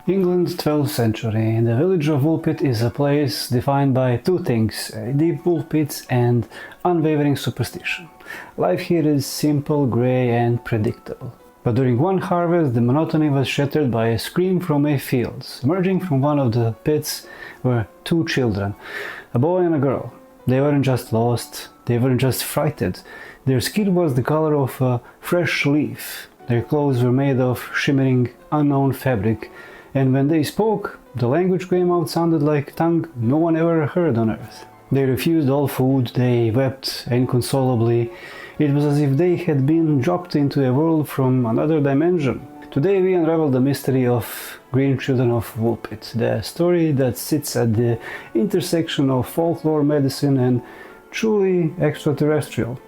England, 12th century. The village of Woolpit is a place defined by two things: deep wool pits and unwavering superstition. Life here is simple, grey and predictable. But during one harvest, the monotony was shattered by a scream from a field. Emerging from one of the pits were two children, a boy and a girl. They weren't just lost, they weren't just frightened. Their skin was the color of a fresh leaf. Their clothes were made of shimmering, unknown fabric. And when they spoke, the language came out sounded like tongue no one ever heard on earth. They refused all food, they wept inconsolably. It was as if they had been dropped into a world from another dimension. Today we unravel the mystery of Green Children of Woolpit, the story that sits at the intersection of folklore, medicine and truly extraterrestrial.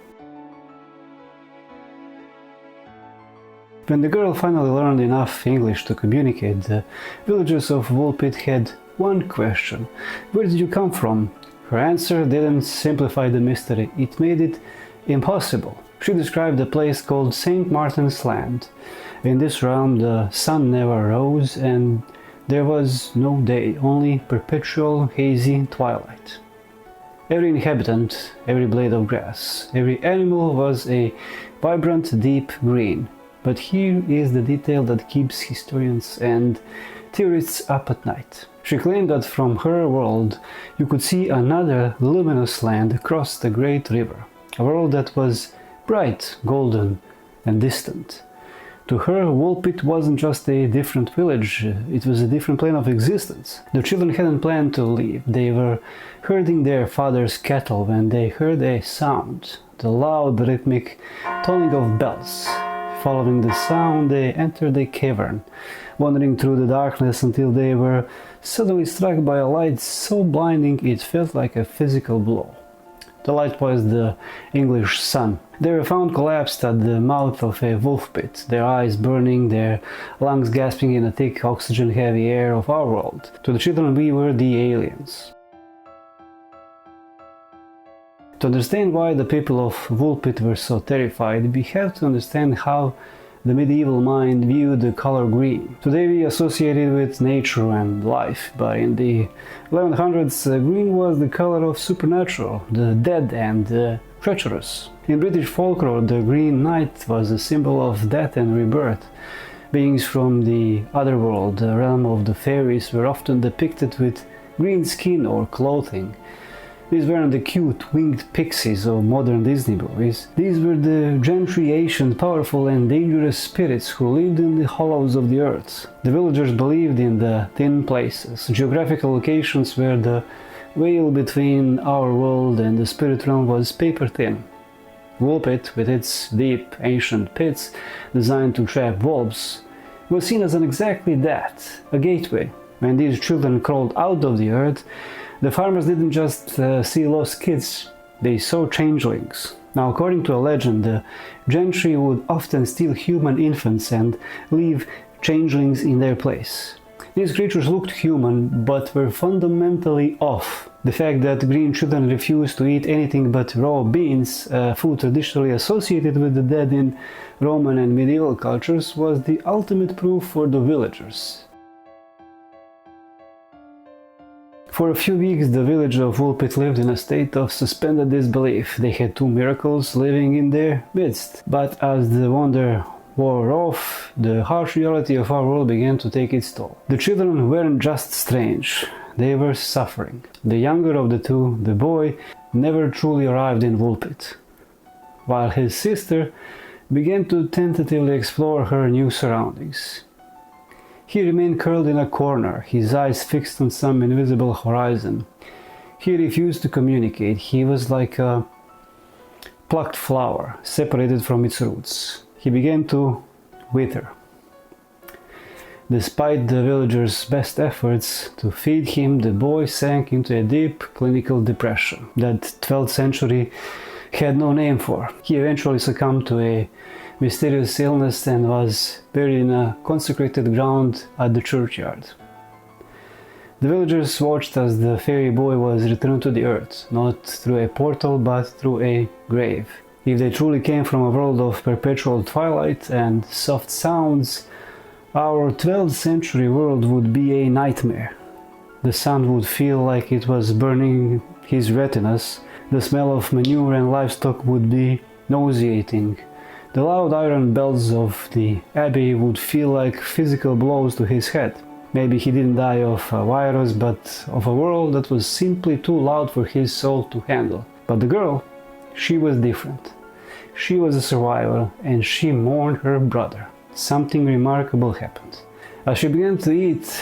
When the girl finally learned enough English to communicate, the villagers of Woolpit had one question: where did you come from? Her answer didn't simplify the mystery, it made it impossible. She described a place called St. Martin's Land. In this realm the sun never rose and there was no day, only perpetual hazy twilight. Every inhabitant, every blade of grass, every animal was a vibrant deep green. But here is the detail that keeps historians and theorists up at night. She claimed that from her world you could see another luminous land across the great river, a world that was bright, golden and distant. To her, Woolpit wasn't just a different village, it was a different plane of existence. The children hadn't planned to leave, they were herding their father's cattle when they heard a sound, the loud rhythmic tolling of bells. Following the sound, they entered a cavern, wandering through the darkness until they were suddenly struck by a light so blinding it felt like a physical blow. The light was the English sun. They were found collapsed at the mouth of a wolf pit, their eyes burning, their lungs gasping in the thick oxygen-heavy air of our world. To the children, we were the aliens. To understand why the people of Woolpit were so terrified, we have to understand how the medieval mind viewed the color green. Today we associate it with nature and life, but in the 1100s green was the color of supernatural, the dead and the treacherous. In British folklore, the Green Knight was a symbol of death and rebirth. Beings from the other world, the realm of the fairies, were often depicted with green skin or clothing. These weren't the cute winged pixies of modern Disney movies. These were the gentry, ancient, powerful and dangerous spirits who lived in the hollows of the earth. The villagers believed in the thin places, geographical locations where the veil between our world and the spirit realm was paper thin. Woolpit, with its deep, ancient pits designed to trap wolves, was seen as exactly that, a gateway. When these children crawled out of the earth, the farmers didn't just see lost kids, they saw changelings. Now, according to a legend, the gentry would often steal human infants and leave changelings in their place. These creatures looked human, but were fundamentally off. The fact that green children refused to eat anything but raw beans, food traditionally associated with the dead in Roman and medieval cultures, was the ultimate proof for the villagers. For a few weeks the village of Woolpit lived in a state of suspended disbelief. They had two miracles living in their midst. But as the wonder wore off, the harsh reality of our world began to take its toll. The children weren't just strange, they were suffering. The younger of the two, the boy, never truly arrived in Woolpit, while his sister began to tentatively explore her new surroundings. He remained curled in a corner, his eyes fixed on some invisible horizon. He refused to communicate. He was like a plucked flower, separated from its roots. He began to wither. Despite the villagers' best efforts to feed him, the boy sank into a deep clinical depression that 12th century had no name for. He eventually succumbed to a mysterious illness and was buried in a consecrated ground at the churchyard. The villagers watched as the fairy boy was returned to the earth, not through a portal but through a grave. If they truly came from a world of perpetual twilight and soft sounds, our 12th century world would be a nightmare. The sun would feel like it was burning his retinas, the smell of manure and livestock would be nauseating, the loud iron bells of the abbey would feel like physical blows to his head. Maybe he didn't die of a virus, but of a world that was simply too loud for his soul to handle. But the girl, she was different. She was a survivor, and she mourned her brother. Something remarkable happened. As she began to eat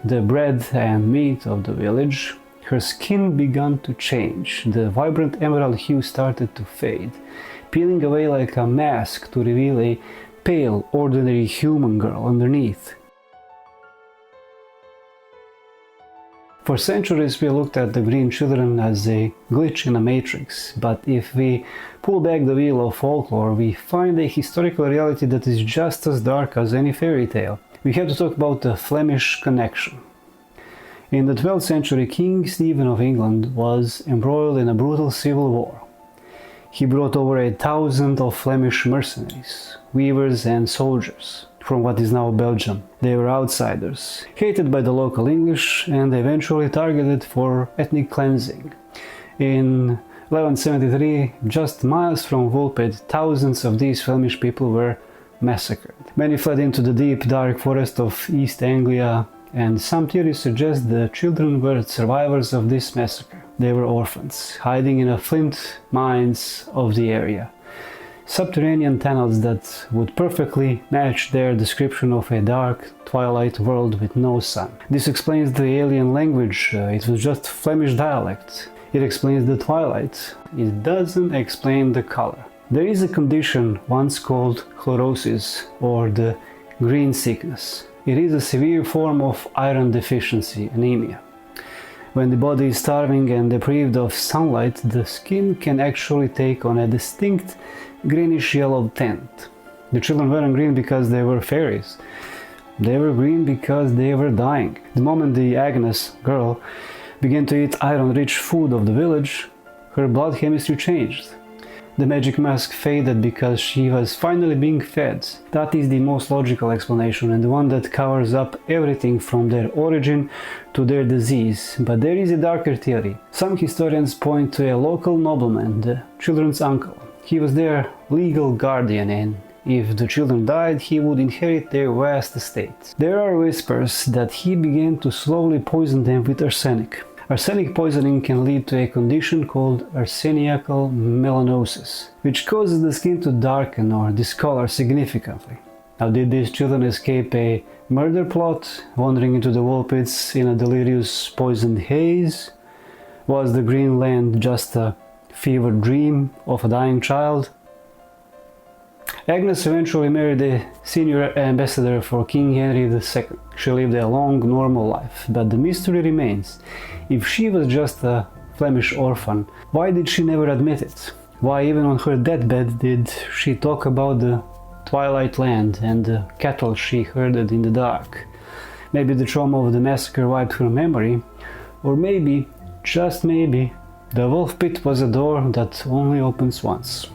the bread and meat of the village, her skin began to change. The vibrant emerald hue started to fade, peeling away like a mask to reveal a pale, ordinary human girl underneath. For centuries we looked at the green children as a glitch in a matrix, but if we pull back the wheel of folklore, we find a historical reality that is just as dark as any fairy tale. We have to talk about the Flemish connection. In the 12th century, King Stephen of England was embroiled in a brutal civil war. He brought over 1,000 of Flemish mercenaries, weavers and soldiers from what is now Belgium. They were outsiders, hated by the local English and eventually targeted for ethnic cleansing. In 1173, just miles from Woolpit, thousands of these Flemish people were massacred. Many fled into the deep, dark forest of East Anglia, and some theories suggest the children were survivors of this massacre. They were orphans, hiding in the flint mines of the area. Subterranean tunnels that would perfectly match their description of a dark, twilight world with no sun. This explains the alien language, it was just Flemish dialect. It explains the twilight, it doesn't explain the color. There is a condition once called chlorosis, or the green sickness. It is a severe form of iron deficiency, anemia. When the body is starving and deprived of sunlight, the skin can actually take on a distinct greenish yellow tint. The children weren't green because they were fairies. They were green because they were dying. The moment the Agnes girl began to eat iron-rich food of the village, her blood chemistry changed. The magic mask faded because she was finally being fed. That is the most logical explanation and the one that covers up everything from their origin to their disease. But there is a darker theory. Some historians point to a local nobleman, the children's uncle. He was their legal guardian, and if the children died, he would inherit their vast estate. There are whispers that he began to slowly poison them with arsenic. Arsenic poisoning can lead to a condition called arseniacal melanosis, which causes the skin to darken or discolor significantly. Now, did these children escape a murder plot, wandering into the Woolpits in a delirious poisoned haze? Was the Green Land just a fevered dream of a dying child? Agnes eventually married a senior ambassador for King Henry II. She lived a long, normal life, but the mystery remains. If she was just a Flemish orphan, why did she never admit it? Why, even on her deathbed, did she talk about the Twilight Land and the cattle she herded in the dark? Maybe the trauma of the massacre wiped her memory, or maybe, just maybe, the wolf pit was a door that only opens once.